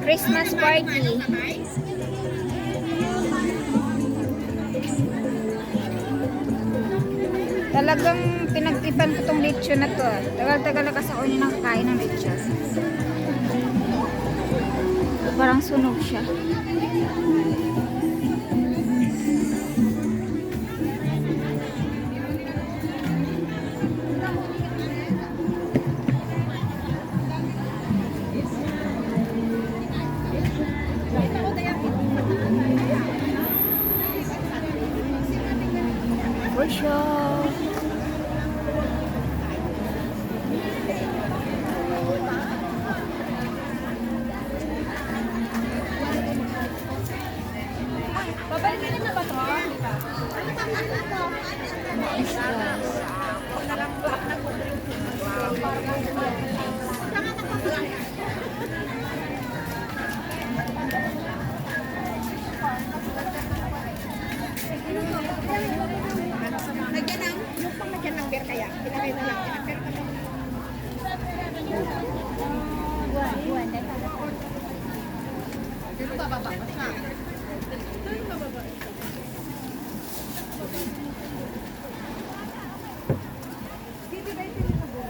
Christmas party. Talagang pinagtipan ko tong lechon na to. Tagal-tagal na kasi ako yun nakakain ng lechon. Parang sunog siya. For sure. Babalikin na ba ito? Nice guys. Lagyan ng, yung pang lagyan ng beer kaya. Pinakay na lang. Beer ka lang. Dito bababa. Dito yung bababa. Dito ba ito yung bababa?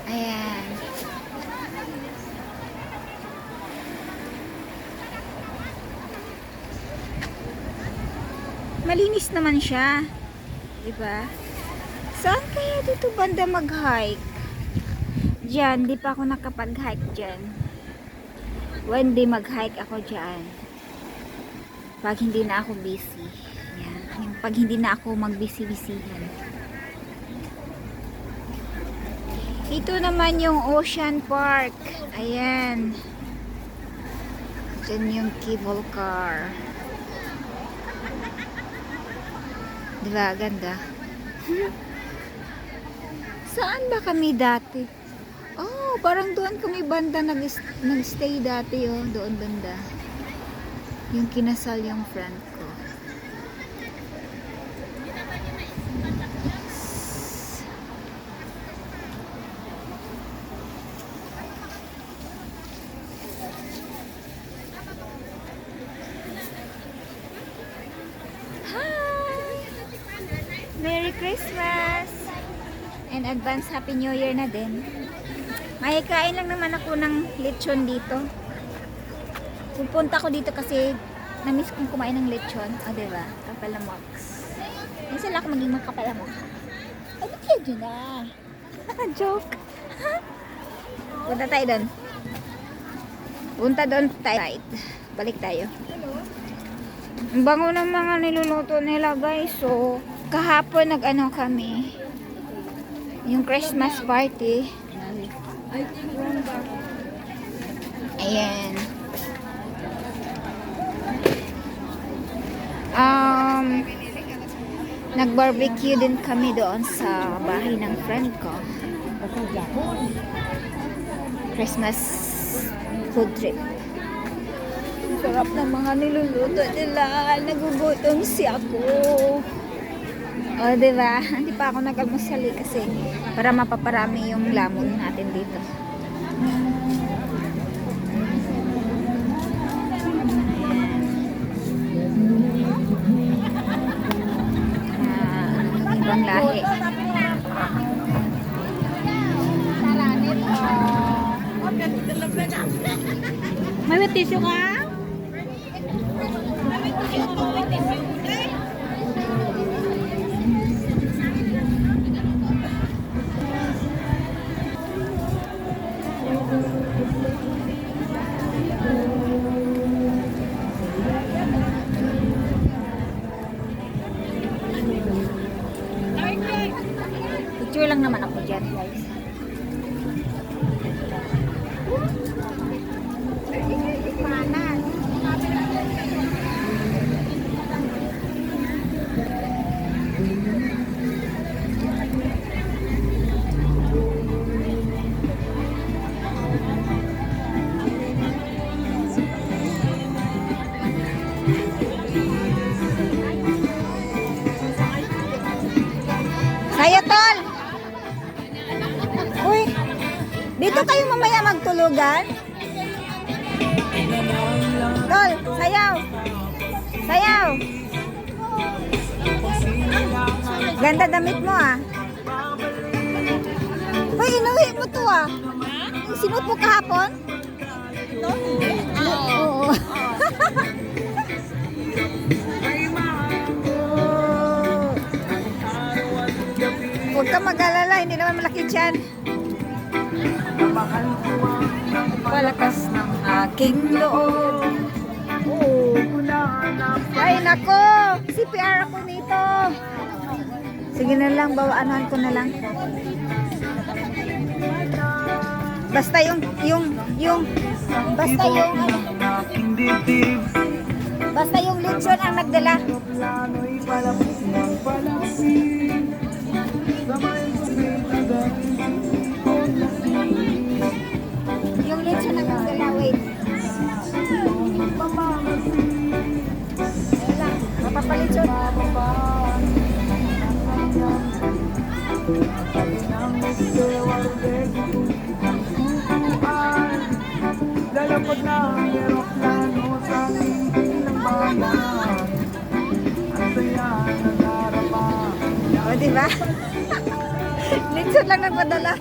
Ayan. Malinis naman siya. Diba? Saan kaya dito banda mag-hike? Diyan, di pa ako nakapag-hike dyan. One day mag-hike ako dyan. Pag hindi na ako busy. Yan. Yung pag hindi na ako mag-busy-busyhan. Ito naman yung Ocean Park. Ayan. Diyan yung cable car. Diba? Ganda. Saan ba kami dati? Oh, parang doon kami banda nag-stay dati, oh. Doon banda. Yung kinasal yung friend ko. Merry Christmas! And advance Happy New Year na din. May kain lang naman ako ng lechon dito. Pupunta ko dito kasi na-miss kong kumain ng lechon. O, diba? Kapalamoks. Minsan lang ako maging magkapalamok. Ano kaya dyan na? Joke. Punta tayo doon. Punta doon tayo. Balik tayo. Ang bango ng mga niluluto nila, guys. So, kahapon nag-ano kami. Yung Christmas party. Ayan. Nag-barbecue din kami doon sa bahay ng friend ko. Christmas food trip. Sarap ng mga niluluto nila. Nagugutom si ako. O, diba? Hindi pa ako nag-almusal kasi para mapaparami yung lamon natin dito. Ibang lahi. May tissue ka? Picture lang naman ako dyan, guys. Sayo, tol! Uy, dito kayo mamaya magtulugan? Tol, sayaw! Sayaw! Ganda damit mo ah. Uy, inuwi mo to ah. Yung sinuot mo kahapon? Ito, hindi. Oo. Huwag ka mag-alala, hindi naman malaki dyan. Palakas ng aking loob. Oo. Ay, nako! CPR ako nito. Sige na lang, bawaanan ko na lang. Basta basta yung lechon ang nagdala. Yung lechon ang nagdala, wait. Wala, mapapalechon. Lalapag na ang eroplano sa ngipin ng bayan. Ang saya ng harapan. O, diba? Lechon lang nagpadala.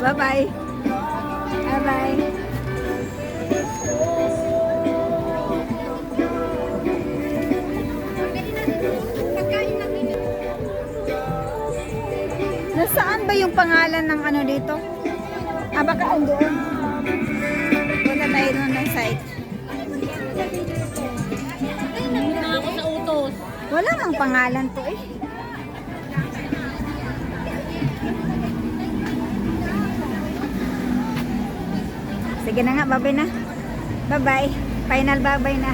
Bye-bye. Bye-bye. Pagkain lang nila. Nasaan ba yung pangalan ng ano dito? Ah, baka doon. Punta tayo doon ng site. Muna ako sa utos. Wala mang pangalan to eh. Sige na nga, bye-bye na. Bye-bye. Final bye-bye na.